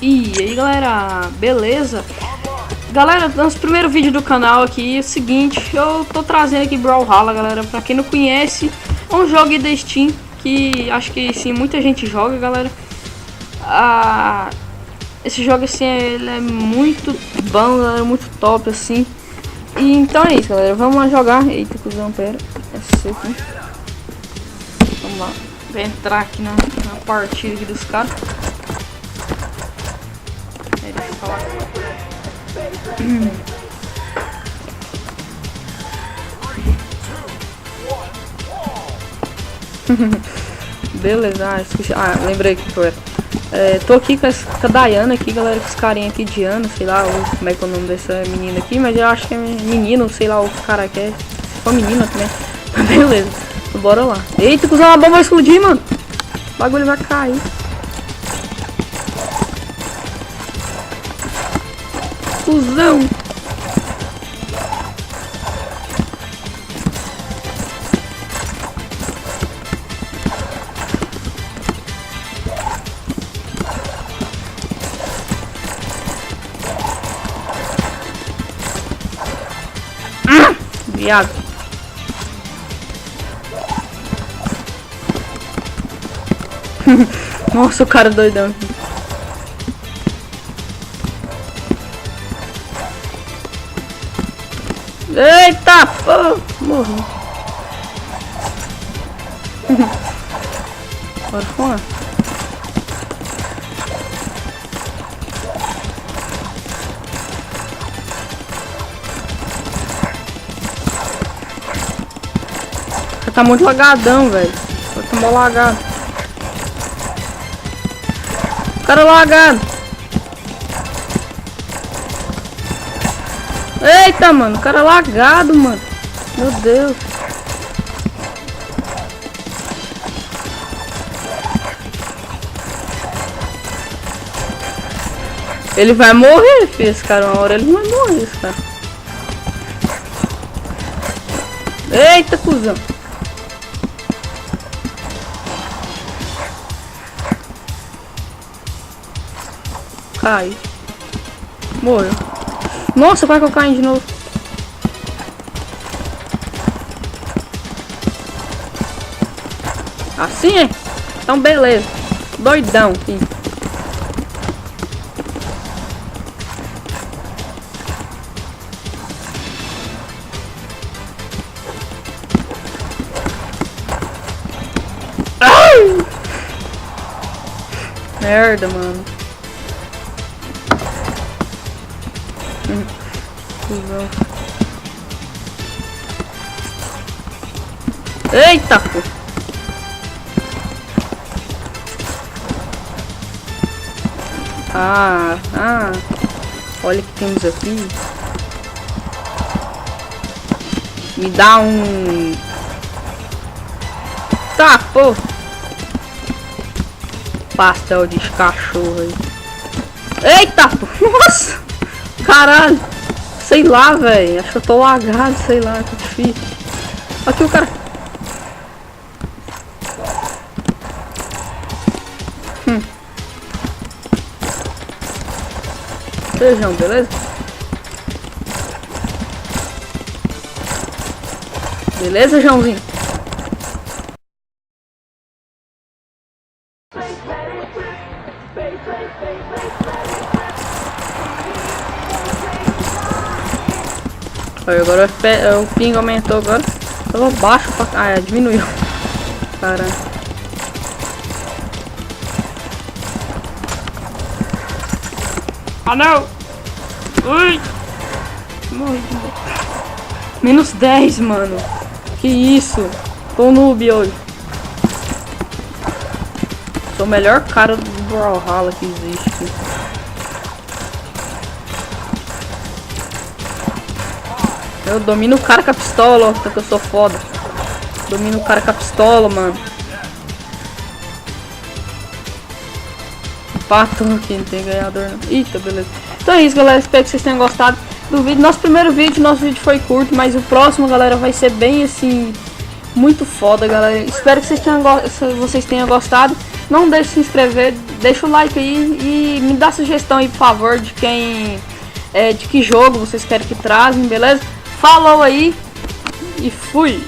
E aí galera, beleza? Galera, nosso primeiro vídeo do canal aqui é o seguinte, eu tô trazendo aqui Brawlhalla, galera. Pra quem não conhece, é um jogo da Steam que acho que sim, muita gente joga, galera. Esse jogo assim, ele é muito bom, galera, muito top assim. E então é isso, galera, vamos lá jogar. Eita, cuzão, pera, é seco, né? Vamos lá, vou entrar aqui na partida aqui dos caras. Deixa eu falar. Beleza, esqueci. Lembrei que foi. Tô aqui com a Dayana aqui, galera, com os carinha aqui de Ana, sei lá, como é que é o nome dessa menina aqui, mas eu acho que é menino, sei lá, o cara que é. Se for menina também. Beleza, bora lá. Eita, cuzão, a bomba vai explodir, mano. O bagulho vai cair. Cuzão. Viado. Nossa, o cara doidão. Eita, pô, morri. Bora fora. Tá muito lagadão, velho. Vai tomar lagado. O cara lagado. Eita, mano. O cara lagado, mano. Meu Deus. Ele vai morrer, filho. Esse cara, uma hora ele vai morrer, esse cara. Eita, cuzão. Cai. Morreu. Nossa, vai que eu caio de novo. Assim é? Então beleza. Doidão, filho. Ai! Merda, mano. Eita, pô. Olha o que temos aqui. Me dá um. Tá, pô. Pastel de cachorro aí. Eita, pô. Nossa. Caralho. Sei lá, velho. Acho que eu tô lagado, sei lá, que difícil. Aqui o cara. Feijão, beleza? Beleza, Joãozinho? Agora o ping aumentou agora. Tava baixo pra... diminuiu. Caramba. Não! Ui! Morri de novo. Menos 10, mano. Que isso? Tô noob hoje. Sou o melhor cara do Brawlhalla que existe. Eu domino o cara com a pistola, ó, porque eu sou foda. Domino o cara com a pistola, mano. Empatou aqui, não tem ganhador não. Eita, beleza. Então é isso, galera. Espero que vocês tenham gostado do vídeo. Nosso vídeo foi curto, mas o próximo, galera, vai ser bem assim, muito foda, galera. Espero que vocês tenham gostado. não deixe de se inscrever, deixa o like aí e me dá sugestão aí, por favor, de quem de que jogo vocês querem que trazem, beleza? Falou aí e fui!